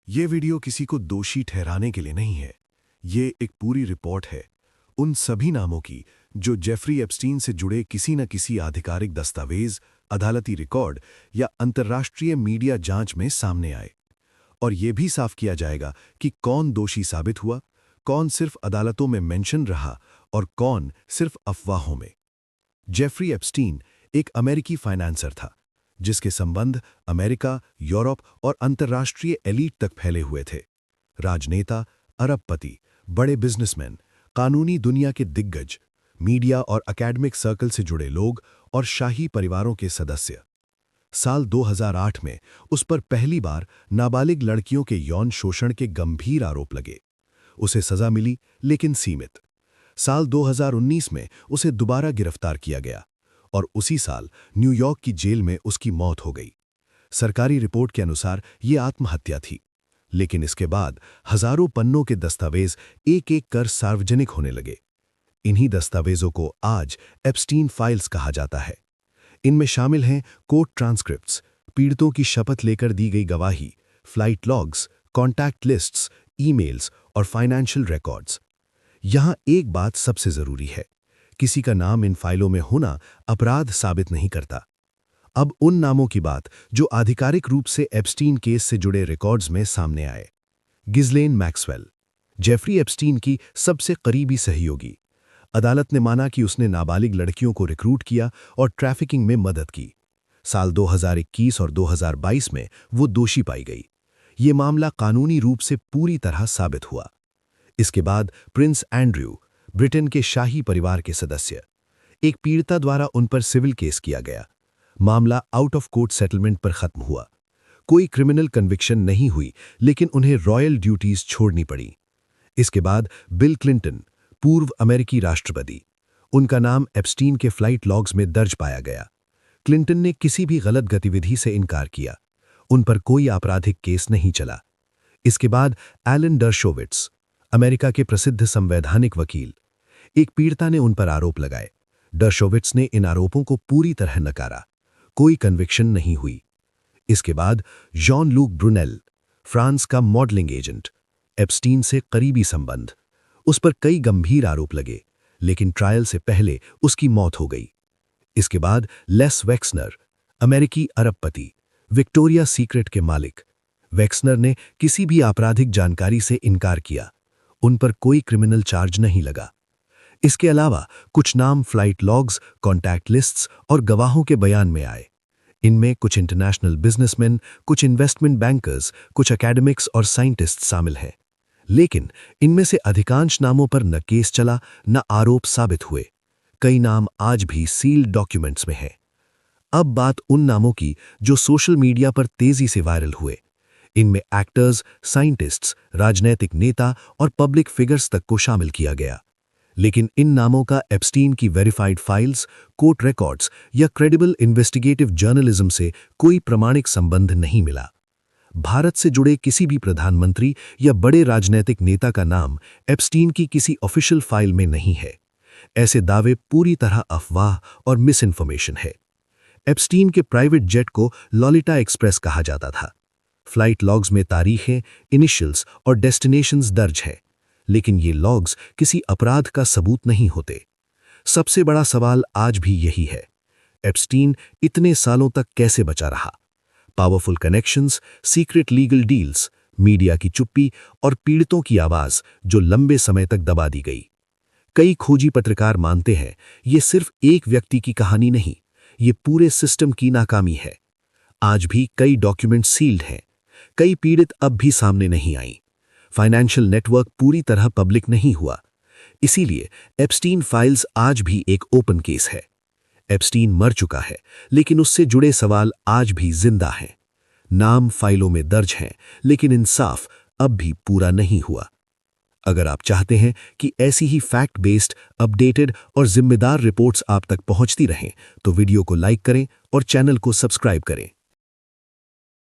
ये वीडियो किसी को दोषी ठहराने के लिए नहीं है। ये एक पूरी रिपोर्ट है उन सभी नामों की जो जेफरी एप्स्टीन से जुड़े किसी न किसी आधिकारिक दस्तावेज, अदालती रिकॉर्ड या अंतर्राष्ट्रीय मीडिया जांच में सामने आए। और ये भी साफ किया जाएगा कि कौन दोषी साबित हुआ, कौन सिर्फ अदालतों में मेंशन रहा और कौन सिर्फ अफवाहों में। जेफरी एप्स्टीन एक अमेरिकी फाइनेंसर था जिसके संबंध अमेरिका, यूरोप और अंतर्राष्ट्रीय एलीट तक फैले हुए थे। राजनेता, अरबपति, बड़े बिजनेसमैन, कानूनी दुनिया के दिग्गज, मीडिया और एकेडमिक सर्कल से जुड़े लोग और शाही परिवारों के सदस्य। साल 2008 में उस पर पहली बार नाबालिग लड़कियों के यौन शोषण के गंभीर आरोप लगे। उसे सजा मिली, लेकिन सीमित। साल 2019 में उसे दोबारा गिरफ्तार किया गया और उसी साल न्यूयॉर्क की जेल में उसकी मौत हो गई। सरकारी रिपोर्ट के अनुसार ये आत्महत्या थी, लेकिन इसके बाद हजारों पन्नों के दस्तावेज एक एक कर सार्वजनिक होने लगे। इन्हीं दस्तावेजों को आज एप्स्टीन फाइल्स कहा जाता है। इनमें शामिल हैं कोर्ट ट्रांसक्रिप्ट्स, पीड़ितों की शपथ लेकर दी गई गवाही, flight logs, contact lists, emails और फाइनेंशियल रिकॉर्ड्स। यहां एक बात सबसे जरूरी है, किसी का नाम इन फाइलों में होना अपराध साबित नहीं करता। अब उन नामों की बात जो आधिकारिक रूप से एप्स्टीन केस से जुड़े रिकॉर्ड्स में सामने आए। गिज़लेन मैक्सवेल, जेफरी एप्स्टीन की सबसे करीबी सहयोगी। अदालत ने माना कि उसने नाबालिग लड़कियों को रिक्रूट किया और ट्रैफिकिंग में मदद की। साल 2021 और 2022 में वो दोषी पाई गई। ये मामला कानूनी रूप से पूरी तरह साबित हुआ। इसके बाद प्रिंस एंड्रयू, ब्रिटेन के शाही परिवार के सदस्य, एक पीड़िता द्वारा उन पर सिविल केस किया गया। मामला आउट ऑफ कोर्ट सेटलमेंट पर खत्म हुआ। कोई क्रिमिनल कन्विक्शन नहीं हुई, लेकिन उन्हें रॉयल ड्यूटीज छोड़नी पड़ी। इसके बाद बिल क्लिंटन, पूर्व अमेरिकी राष्ट्रपति, उनका नाम एप्स्टीन के फ्लाइट लॉग्स में दर्ज पाया गया। क्लिंटन ने किसी भी गलत गतिविधि से इनकार किया। उन पर कोई आपराधिक केस नहीं चला। इसके बाद एलन डर्शोविट्स, अमेरिका के प्रसिद्ध संवैधानिक वकील, एक पीड़िता ने उन पर आरोप लगाए। डर्शोविट्स ने इन आरोपों को पूरी तरह नकारा। कोई कन्विक्शन नहीं हुई। इसके बाद जॉन लूक ब्रुनेल, फ्रांस का मॉडलिंग एजेंट, एप्स्टीन से करीबी संबंध, उस पर कई गंभीर आरोप लगे, लेकिन ट्रायल से पहले उसकी मौत हो गई। इसके बाद लेस वेक्सनर, अमेरिकी अरबपति, विक्टोरिया सीक्रेट के मालिक। वेक्सनर ने किसी भी आपराधिक जानकारी से इनकार किया। उन पर कोई क्रिमिनल चार्ज नहीं लगा। इसके अलावा कुछ नाम फ्लाइट लॉग्स, कॉन्टैक्ट लिस्ट्स और गवाहों के बयान में आए। इनमें कुछ इंटरनेशनल बिजनेसमैन, कुछ इन्वेस्टमेंट बैंकर्स, कुछ एकेडमिक्स और साइंटिस्ट शामिल हैं। लेकिन इनमें से अधिकांश नामों पर न केस चला, न आरोप साबित हुए। कई नाम आज भी सील्ड डॉक्यूमेंट्स में हैं। अब बात उन नामों की जो सोशल मीडिया पर तेजी से वायरल हुए। इनमें एक्टर्स, साइंटिस्ट्स, राजनैतिक नेता और पब्लिक फिगर्स तक को शामिल किया गया। लेकिन इन नामों का एप्स्टीन की वेरीफाइड फाइल्स, कोर्ट रिकॉर्ड्स या क्रेडिबल इन्वेस्टिगेटिव जर्नलिज्म से कोई प्रमाणिक संबंध नहीं मिला। भारत से जुड़े किसी भी प्रधानमंत्री या बड़े राजनैतिक नेता का नाम एप्स्टीन की किसी ऑफिशियल फाइल में नहीं है। ऐसे दावे पूरी तरह अफवाह और मिस इन्फॉर्मेशन है। एप्स्टीन के प्राइवेट जेट को लॉलिटा एक्सप्रेस कहा जाता था। फ्लाइट लॉग्स में तारीखें, इनिशियल्स और डेस्टिनेशंस दर्ज हैं, लेकिन ये लॉग्स किसी अपराध का सबूत नहीं होते। सबसे बड़ा सवाल आज भी यही है, एप्स्टीन इतने सालों तक कैसे बचा रहा? Powerful connections, secret legal deals, media की चुप्पी और पीड़ितों की आवाज जो लंबे समय तक दबा दी गई। कई खोजी पत्रकार मानते हैं ये सिर्फ एक व्यक्ति की कहानी नहीं, ये पूरे सिस्टम की नाकामी है। आज भी कई डॉक्यूमेंट सील्ड हैं, कई पीड़ित अब भी सामने नहीं आई, फाइनेंशियल नेटवर्क पूरी तरह पब्लिक नहीं हुआ। इसीलिए एप्स्टीन फाइल्स आज भी एक ओपन केस है। एप्स्टीन मर चुका है, लेकिन उससे जुड़े सवाल आज भी जिंदा हैं। नाम फाइलों में दर्ज हैं, लेकिन इंसाफ अब भी पूरा नहीं हुआ। अगर आप चाहते हैं कि ऐसी ही फैक्ट बेस्ड, अपडेटेड और जिम्मेदार रिपोर्ट्स आप तक पहुंचती रहें, तो वीडियो को लाइक करें और चैनल को सब्सक्राइब करें।